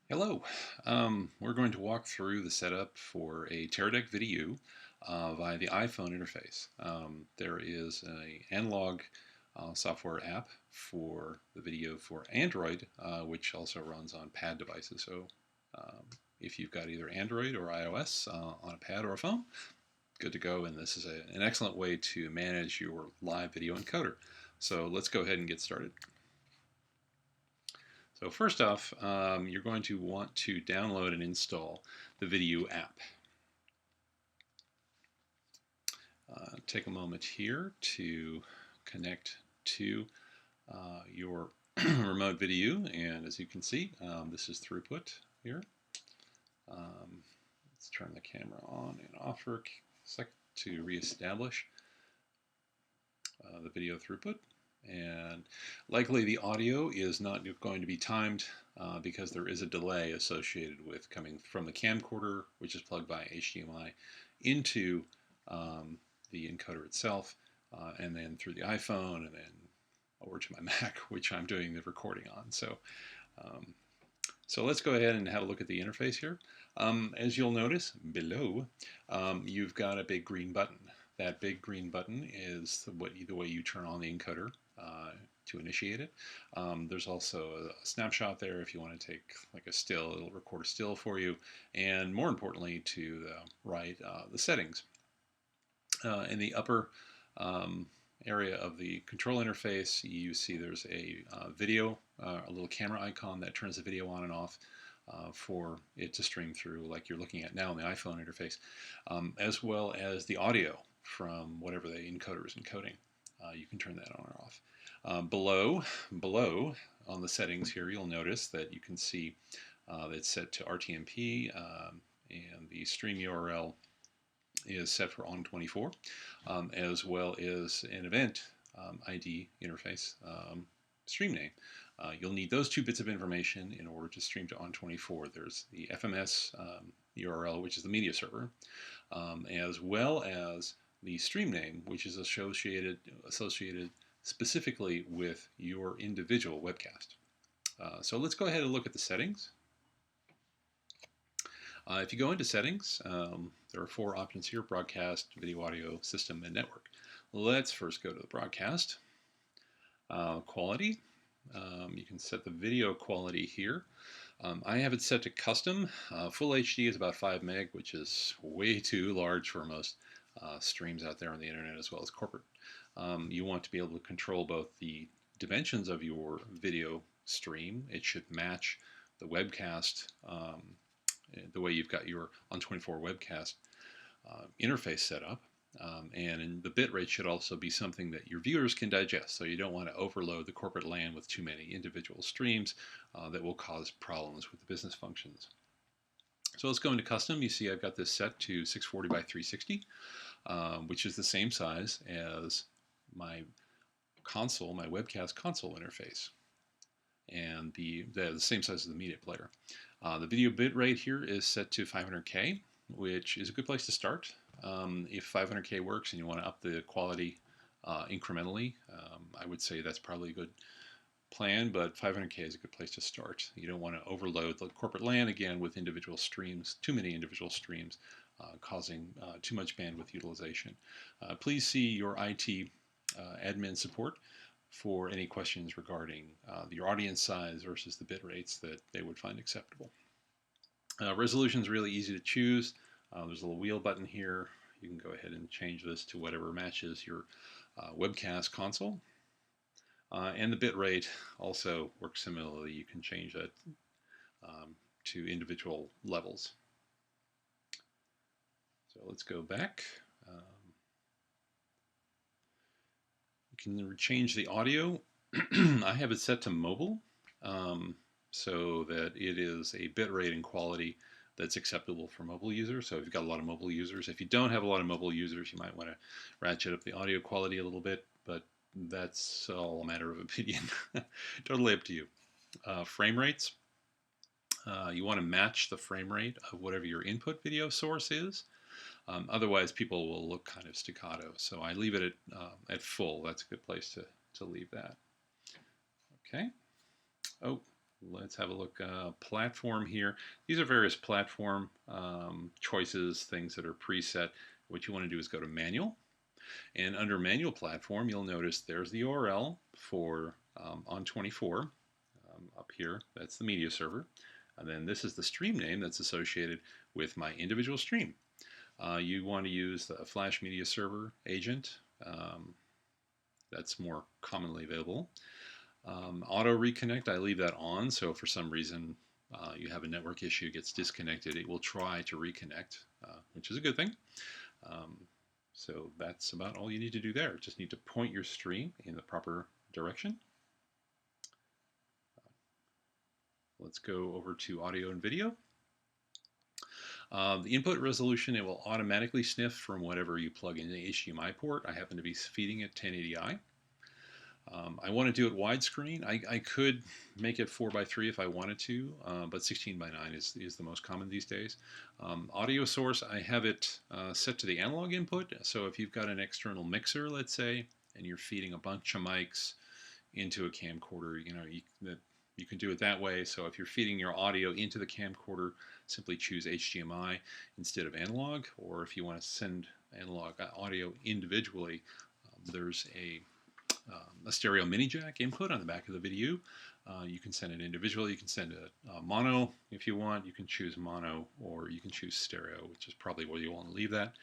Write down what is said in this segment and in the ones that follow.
Hello. We're going to walk through the setup for a Teradek Vidiu via the iPhone interface. There is an analog software app for the video for Android, which also runs on pad devices. So um, if you've got either Android or iOS on a pad or a phone, good to go. And this is an excellent way to manage your live video encoder. So let's go ahead and get started. So first off, you're going to want to download and install the Vidiu app. Take a moment here to connect to your remote Vidiu, and as you can see, this is throughput here. Let's turn the camera on and off for a sec to reestablish the video throughput. And likely the audio is not going to be timed because there is a delay associated with coming from the camcorder, which is plugged by HDMI, into the encoder itself, and then through the iPhone, and then over to my Mac, which I'm doing the recording on. Um, so let's go ahead and have a look at the interface here. As you'll notice below, you've got a big green button. That big green button is the way you turn on the encoder to initiate it. There's also a snapshot there if you want to take like a still. It'll record a still for you. And more importantly, to the right, the settings. In the upper area of the control interface, you see there's a video, a little camera icon that turns the video on and off for it to stream through like you're looking at now in the iPhone interface, as well as the audio from whatever the encoder is encoding. You can turn that on or off. Below on the settings here, you'll notice that you can see that it's set to RTMP, and the stream URL is set for on24, as well as an event ID interface stream name. You'll need those two bits of information in order to stream to on24. There's the FMS URL, which is the media server, as well as the stream name, which is associated specifically with your individual webcast. So let's go ahead and look at the settings. If you go into settings, there are four options here: broadcast, video, audio, system, and network. Let's first go to the broadcast. Quality. You can set the video quality here. I have it set to custom. Full HD is about 5 meg, which is way too large for most streams out there on the internet as well as corporate. You want to be able to control both the dimensions of your video stream. It should match the webcast, the way you've got your on24 webcast interface set up. And the bit rate should also be something that your viewers can digest. So you don't want to overload the corporate LAN with too many individual streams that will cause problems with the business functions. So let's go into custom. You see I've got this set to 640 by 360, which is the same size as my console, my webcast console interface, and the same size as the media player. The video bit rate here is set to 500K, which is a good place to start. If 500K works and you want to up the quality incrementally, I would say that's probably a good plan, but 500K is a good place to start. You don't want to overload the corporate LAN again with individual streams, too many individual streams, causing too much bandwidth utilization. Please see your IT admin support for any questions regarding your audience size versus the bit rates that they would find acceptable. Resolution is really easy to choose. There's a little wheel button here. You can go ahead and change this to whatever matches your webcast console. And the bit rate also works similarly. You can change that to individual levels. So let's go back. You can change the audio. I have it set to mobile, so that it is a bit rate and quality that's acceptable for mobile users. So if you've got a lot of mobile users, if you don't have a lot of mobile users, you might want to ratchet up the audio quality a little bit, but that's all a matter of opinion. Totally up to you. Frame rates. You want to match the frame rate of whatever your input video source is. Otherwise, people will look kind of staccato. So I leave it at full. That's a good place to leave that. Okay. Oh, let's have a look. Platform here. These are various platform choices, things that are preset. What you want to do is go to Manual. And under Manual Platform, you'll notice there's the URL for On24 up here. That's the media server. And then this is the stream name that's associated with my individual stream. You want to use the Flash Media Server agent. That's more commonly available. Auto reconnect, I leave that on, so if for some reason you have a network issue, gets disconnected, it will try to reconnect, which is a good thing. So that's about all you need to do there. Just need to point your stream in the proper direction. Let's go over to audio and video. The input resolution, it will automatically sniff from whatever you plug in the HDMI port. I happen to be feeding it 1080i. I want to do it widescreen. I could make it 4:3 if I wanted to, but 16:9 is the most common these days. Audio source, I have it set to the analog input. So if you've got an external mixer, let's say, and you're feeding a bunch of mics into a camcorder, you can do it that way. So if you're feeding your audio into the camcorder, simply choose HDMI instead of analog. Or if you want to send analog audio individually, there's a stereo mini jack input on the back of the Vidiu. You can send it individually. You can send a mono if you want. You can choose mono, or you can choose stereo, which is probably where you want to leave that.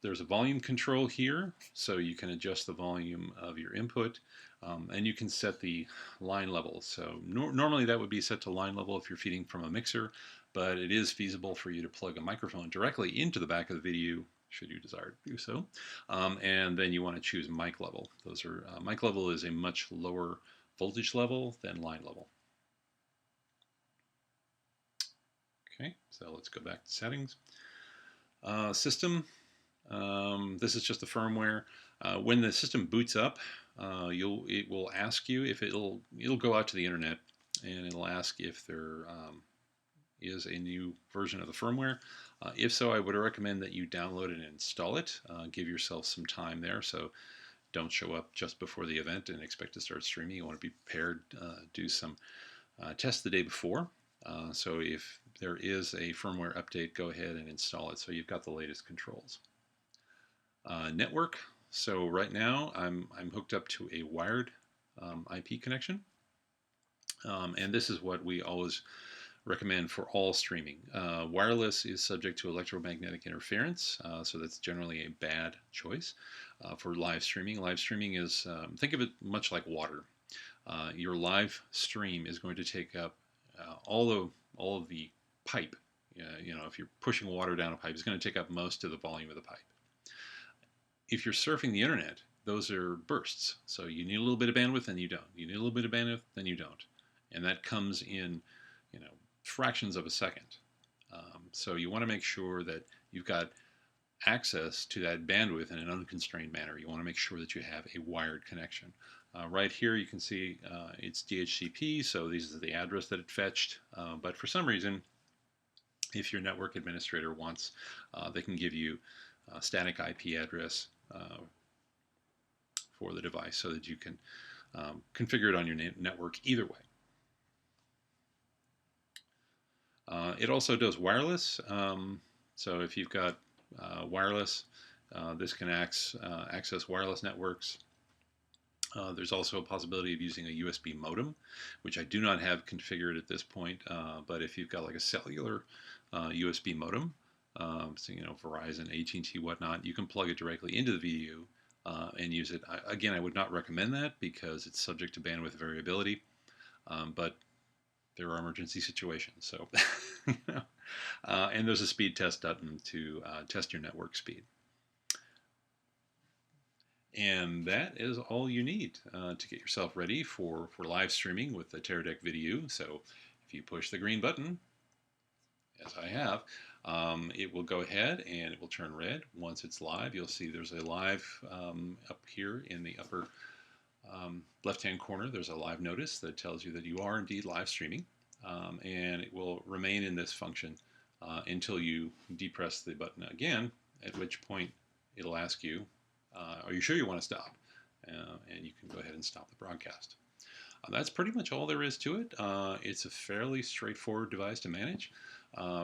There's a volume control here, so you can adjust the volume of your input, and you can set the line level. So normally that would be set to line level if you're feeding from a mixer, but it is feasible for you to plug a microphone directly into the back of the Vidiu, should you desire to do so. And then you want to choose mic level. Those are mic level is a much lower voltage level than line level. Okay, so let's go back to settings. System. This is just the firmware. When the system boots up, it will ask you if it'll go out to the internet, and it'll ask if there is a new version of the firmware. If so, I would recommend that you download it and install it. Give yourself some time there, so don't show up just before the event and expect to start streaming. You want to be prepared, do some tests the day before. So if there is a firmware update, go ahead and install it so you've got the latest controls. Network. So right now I'm hooked up to a wired IP connection, and this is what we always recommend for all streaming. Wireless is subject to electromagnetic interference, so that's generally a bad choice for live streaming. Live streaming is, think of it much like water. Your live stream is going to take up all of the pipe. If you're pushing water down a pipe, it's going to take up most of the volume of the pipe. If you're surfing the internet, those are bursts. So you need a little bit of bandwidth, and you don't. You need a little bit of bandwidth, then you don't. And that comes in, fractions of a second. So you want to make sure that you've got access to that bandwidth in an unconstrained manner. You want to make sure that you have a wired connection. Right here you can see it's DHCP, so this is the address that it fetched. But for some reason, if your network administrator wants, they can give you a static IP address for the device so that you can configure it on your network either way. It also does wireless. So if you've got wireless, this can access wireless networks. There's also a possibility of using a USB modem, which I do not have configured at this point. But if you've got like a cellular USB modem, so Verizon, AT&T, whatnot, you can plug it directly into the Vidiu and use it. Again, I would not recommend that because it's subject to bandwidth variability. But there are emergency situations, so and there's a speed test button to test your network speed. And that is all you need to get yourself ready for live streaming with the Teradek Vidiu. So if you push the green button, as I have, it will go ahead and it will turn red. Once it's live, you'll see there's a live up here in the upper left-hand corner. There's a live notice that tells you that you are indeed live streaming, and it will remain in this function until you depress the button again, at which point it'll ask you, are you sure you want to stop? And you can go ahead and stop the broadcast. That's pretty much all there is to it. It's a fairly straightforward device to manage,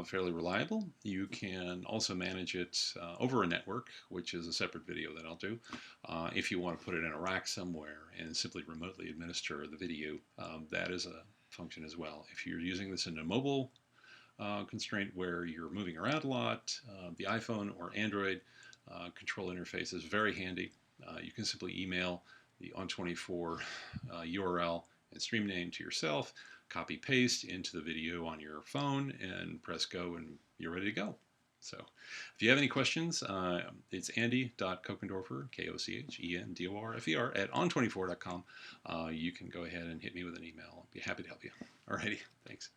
fairly reliable. You can also manage it over a network, which is a separate video that I'll do. If you want to put it in a rack somewhere and simply remotely administer the video, that is a function as well. If you're using this in a mobile constraint where you're moving around a lot, the iPhone or Android control interface is very handy. You can simply email the On24 URL and stream name to yourself, copy paste into the video on your phone, and press go, and you're ready to go. So if you have any questions, it's andy.kokendorfer, KOCHENDORFER, at on24.com. You can go ahead and hit me with an email. I'll be happy to help you. Alrighty, thanks.